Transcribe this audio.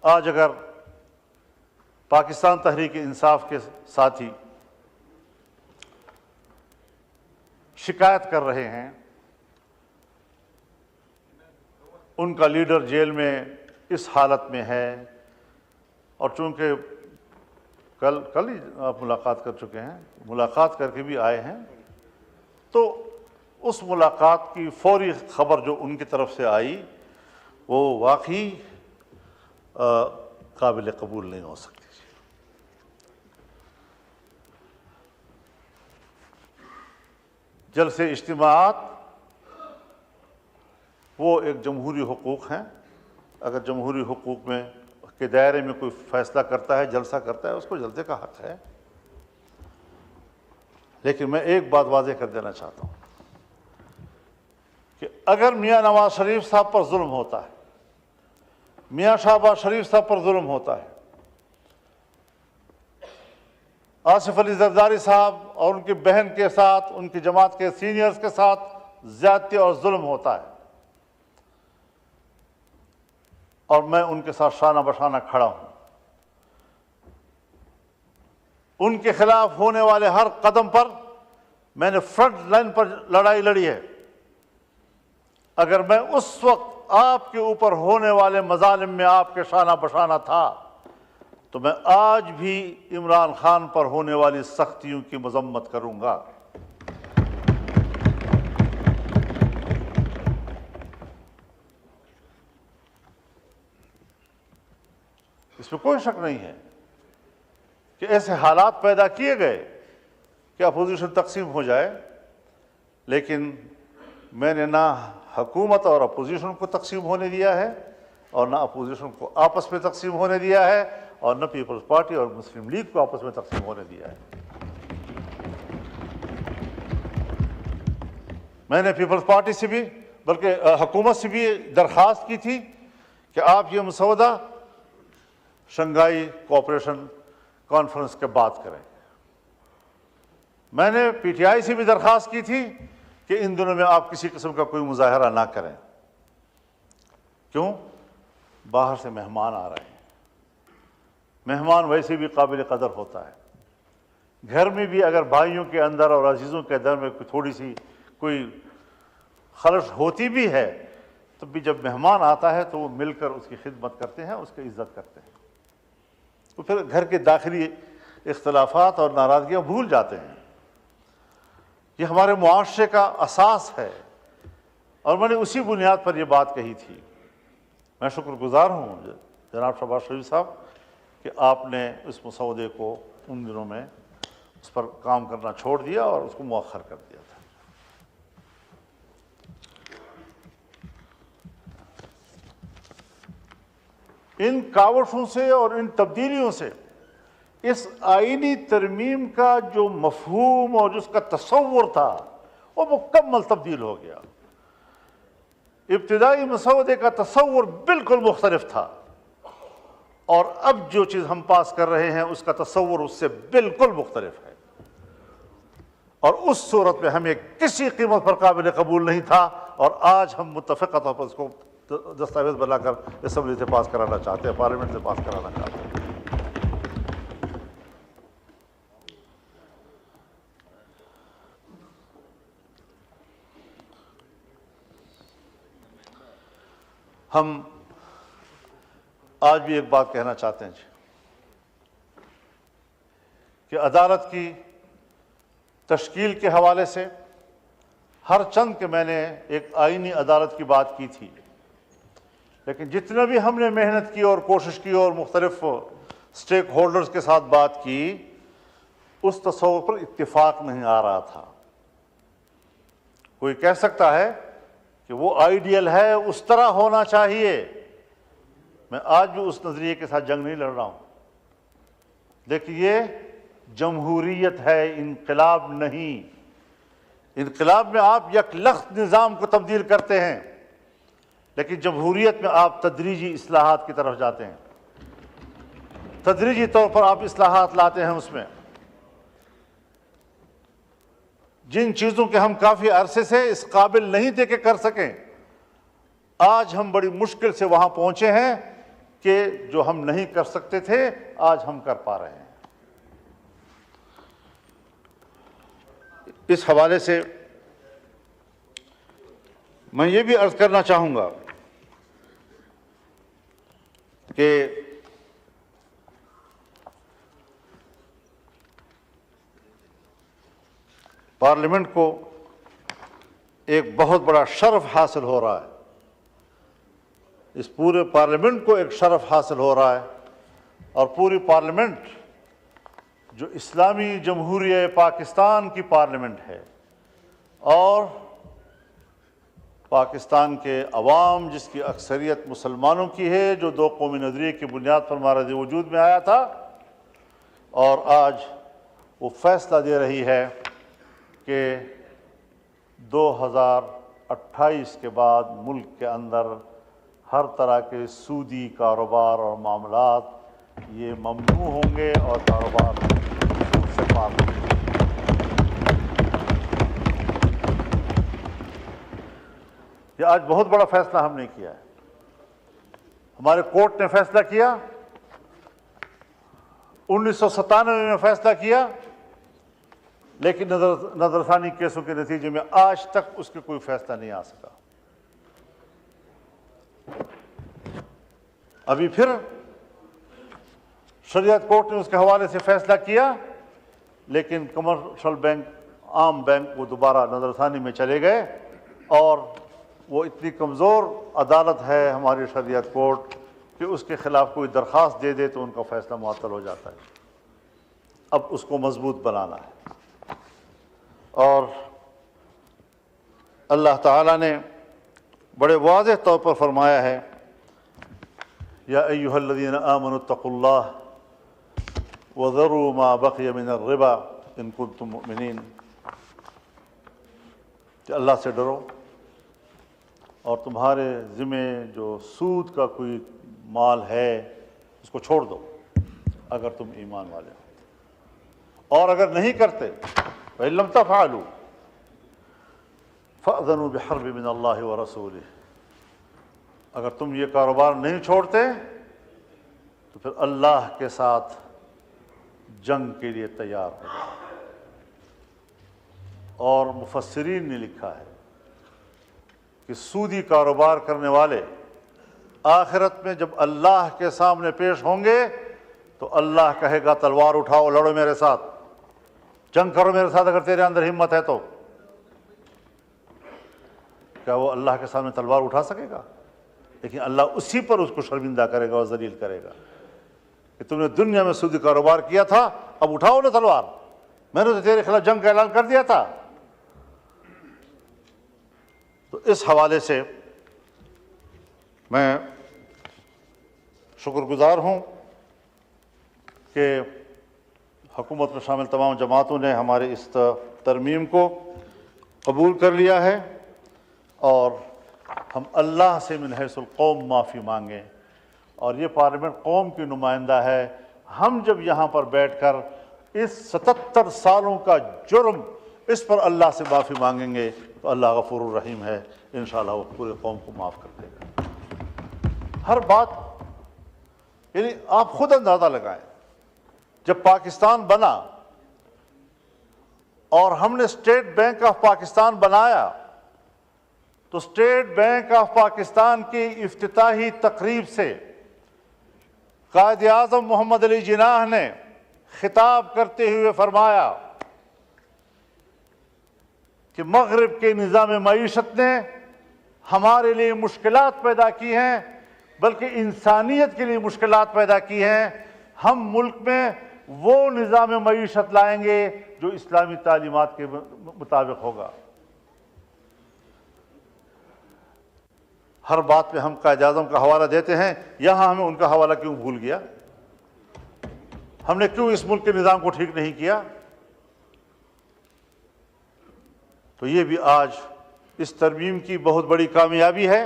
آج اگر پاکستان تحریک انصاف کے ساتھی شکایت کر رہے ہیں، ان کا لیڈر جیل میں اس حالت میں ہے، اور چونکہ کل ہی آپ ملاقات کر چکے ہیں، ملاقات کر کے بھی آئے ہیں، تو اس ملاقات کی فوری خبر جو ان کی طرف سے آئی وہ واقعی قابل قبول نہیں ہو سکتی۔ جلسے اجتماعات وہ ایک جمہوری حقوق ہیں، اگر جمہوری حقوق میں کے دائرے میں کوئی فیصلہ کرتا ہے، جلسہ کرتا ہے، اس کو جلسے کا حق ہے۔ لیکن میں ایک بات واضح کر دینا چاہتا ہوں کہ اگر میاں نواز شریف صاحب پر ظلم ہوتا ہے، میاں شہباز شریف صاحب پر ظلم ہوتا ہے، آصف علی زرداری صاحب اور ان کی بہن کے ساتھ، ان کی جماعت کے سینئرز کے ساتھ زیادتی اور ظلم ہوتا ہے، اور میں ان کے ساتھ شانہ بشانہ کھڑا ہوں، ان کے خلاف ہونے والے ہر قدم پر میں نے فرنٹ لائن پر لڑائی لڑی ہے، اگر میں اس وقت آپ کے اوپر ہونے والے مظالم میں آپ کے شانہ بشانہ تھا تو میں آج بھی عمران خان پر ہونے والی سختیوں کی مذمت کروں گا۔ اس میں کوئی شک نہیں ہے کہ ایسے حالات پیدا کیے گئے کہ اپوزیشن تقسیم ہو جائے، لیکن میں نے نہ حکومت اور اپوزیشن کو تقسیم ہونے دیا ہے، اور نہ اپوزیشن کو آپس میں تقسیم ہونے دیا ہے، اور نہ پیپلز پارٹی اور مسلم لیگ کو آپس میں تقسیم ہونے دیا ہے۔ میں نے پیپلز پارٹی سے بھی بلکہ حکومت سے بھی درخواست کی تھی کہ آپ یہ مسودہ شنگھائی کوآپریشن کانفرنس کے بعد کریں۔ میں نے پی ٹی آئی سے بھی درخواست کی تھی کہ ان دنوں میں آپ کسی قسم کا کوئی مظاہرہ نہ کریں۔ کیوں؟ باہر سے مہمان آ رہے ہیں، مہمان ویسے بھی قابل قدر ہوتا ہے، گھر میں بھی اگر بھائیوں کے اندر اور عزیزوں کے اندر میں تھوڑی سی کوئی خلش ہوتی بھی ہے تو بھی جب مہمان آتا ہے تو وہ مل کر اس کی خدمت کرتے ہیں، اس کی عزت کرتے ہیں، تو پھر گھر کے داخلی اختلافات اور ناراضگیاں بھول جاتے ہیں۔ یہ ہمارے معاشرے کا اساس ہے، اور میں نے اسی بنیاد پر یہ بات کہی تھی۔ میں شکر گزار ہوں جناب شہباز شریف صاحب کہ آپ نے اس مسودے کو ان دنوں میں اس پر کام کرنا چھوڑ دیا اور اس کو مؤخر کر دیا تھا۔ ان کاوشوں سے اور ان تبدیلیوں سے اس آئینی ترمیم کا جو مفہوم اور جس کا تصور تھا وہ مکمل تبدیل ہو گیا۔ ابتدائی مسودے کا تصور بالکل مختلف تھا، اور اب جو چیز ہم پاس کر رہے ہیں اس کا تصور اس سے بالکل مختلف ہے، اور اس صورت میں ہمیں کسی قیمت پر قابل قبول نہیں تھا، اور آج ہم متفقہ طور پر اس کو دستاویز بنا کر اسمبلی سے پاس کرانا چاہتے ہیں، پارلیمنٹ سے پاس کرانا چاہتے ہیں۔ ہم آج بھی ایک بات کہنا چاہتے ہیں کہ عدالت کی تشکیل کے حوالے سے ہر چند کہ میں نے ایک آئینی عدالت کی بات کی تھی، لیکن جتنا بھی ہم نے محنت کی اور کوشش کی اور مختلف سٹیک ہولڈرز کے ساتھ بات کی، اس تصور پر اتفاق نہیں آ رہا تھا۔ کوئی کہہ سکتا ہے کہ وہ آئیڈیل ہے، اس طرح ہونا چاہیے، میں آج بھی اس نظریے کے ساتھ جنگ نہیں لڑ رہا ہوں، لیکن یہ جمہوریت ہے، انقلاب نہیں۔ انقلاب میں آپ یک لخت نظام کو تبدیل کرتے ہیں، لیکن جمہوریت میں آپ تدریجی اصلاحات کی طرف جاتے ہیں، تدریجی طور پر آپ اصلاحات لاتے ہیں۔ اس میں جن چیزوں کے ہم کافی عرصے سے اس قابل نہیں تھے کہ کر سکیں، آج ہم بڑی مشکل سے وہاں پہنچے ہیں کہ جو ہم نہیں کر سکتے تھے آج ہم کر پا رہے ہیں۔ اس حوالے سے میں یہ بھی عرض کرنا چاہوں گا کہ پارلیمنٹ کو ایک بہت بڑا شرف حاصل ہو رہا ہے، اس پورے پارلیمنٹ کو ایک شرف حاصل ہو رہا ہے، اور پوری پارلیمنٹ جو اسلامی جمہوریہ پاکستان کی پارلیمنٹ ہے، اور پاکستان کے عوام جس کی اکثریت مسلمانوں کی ہے، جو دو قومی نظریے کی بنیاد پر ہمارا وجود میں آیا تھا، اور آج وہ فیصلہ دے رہی ہے کہ 2028 کے بعد ملک کے اندر ہر طرح کے سودی کاروبار اور معاملات یہ ممنوع ہوں گے اور کاروبار سود سے پاک ہوں گے۔ یہ آج بہت بڑا فیصلہ ہم نے کیا ہے، ہمارے کورٹ نے فیصلہ کیا، 1997 میں فیصلہ کیا، لیکن نظر ثانی کیسوں کے نتیجے میں آج تک اس کے کوئی فیصلہ نہیں آ سکا۔ ابھی پھر شریعت کورٹ نے اس کے حوالے سے فیصلہ کیا، لیکن کمرشل بینک، عام بینک، وہ دوبارہ نظر ثانی میں چلے گئے، اور وہ اتنی کمزور عدالت ہے ہماری شریعت کورٹ کہ اس کے خلاف کوئی درخواست دے دے تو ان کا فیصلہ معطل ہو جاتا ہے۔ اب اس کو مضبوط بنانا ہے، اور اللہ تعالیٰ نے بڑے واضح طور پر فرمایا ہے، یا ایھا الذین آمنوا اتقوا اللہ وذروا ما بقی من الربا ان کنتم مؤمنین، کہ اللہ سے ڈرو اور تمہارے ذمے جو سود کا کوئی مال ہے اس کو چھوڑ دو اگر تم ایمان والے ہو، اور اگر نہیں کرتے فإن لم تفعلوا فأذنوا بحرب من اللہ ورسولہ، اگر تم یہ کاروبار نہیں چھوڑتے تو پھر اللہ کے ساتھ جنگ کے لیے تیار ہو جاؤ۔ اور مفسرین نے لکھا ہے کہ سودی کاروبار کرنے والے آخرت میں جب اللہ کے سامنے پیش ہوں گے تو اللہ کہے گا تلوار اٹھاؤ، لڑو میرے ساتھ، جنگ کرو میرے ساتھ اگر تیرے اندر ہمت ہے تو۔ کیا وہ اللہ کے سامنے تلوار اٹھا سکے گا؟ لیکن اللہ اسی پر اس کو شرمندہ کرے گا اور ذلیل کرے گا کہ تم نے دنیا میں سودی کاروبار کیا تھا، اب اٹھاؤ نا تلوار، میں نے تو تیرے خلاف جنگ کا اعلان کر دیا تھا۔ تو اس حوالے سے میں شکر گزار ہوں کہ حکومت میں شامل تمام جماعتوں نے ہمارے اس ترمیم کو قبول کر لیا ہے، اور ہم اللہ سے من حیث القوم معافی مانگیں، اور یہ پارلیمنٹ قوم کی نمائندہ ہے۔ ہم جب یہاں پر بیٹھ کر اس 77 سالوں کا جرم اس پر اللہ سے معافی مانگیں گے تو اللہ غفور الرحیم ہے، انشاءاللہ وہ پورے قوم کو معاف کر دے گا۔ ہر بات، یعنی آپ خود اندازہ لگائیں، جب پاکستان بنا اور ہم نے اسٹیٹ بینک آف پاکستان بنایا تو اسٹیٹ بینک آف پاکستان کی افتتاحی تقریب سے قائد اعظم محمد علی جناح نے خطاب کرتے ہوئے فرمایا کہ مغرب کے نظام معیشت نے ہمارے لیے مشکلات پیدا کی ہیں، بلکہ انسانیت کے لیے مشکلات پیدا کی ہیں۔ ہم ملک میں وہ نظام معیشت لائیں گے جو اسلامی تعلیمات کے مطابق ہوگا۔ ہر بات پہ ہم قائد اعظم کا حوالہ دیتے ہیں، یہاں ہمیں ان کا حوالہ کیوں بھول گیا؟ ہم نے کیوں اس ملک کے نظام کو ٹھیک نہیں کیا؟ تو یہ بھی آج اس ترمیم کی بہت بڑی کامیابی ہے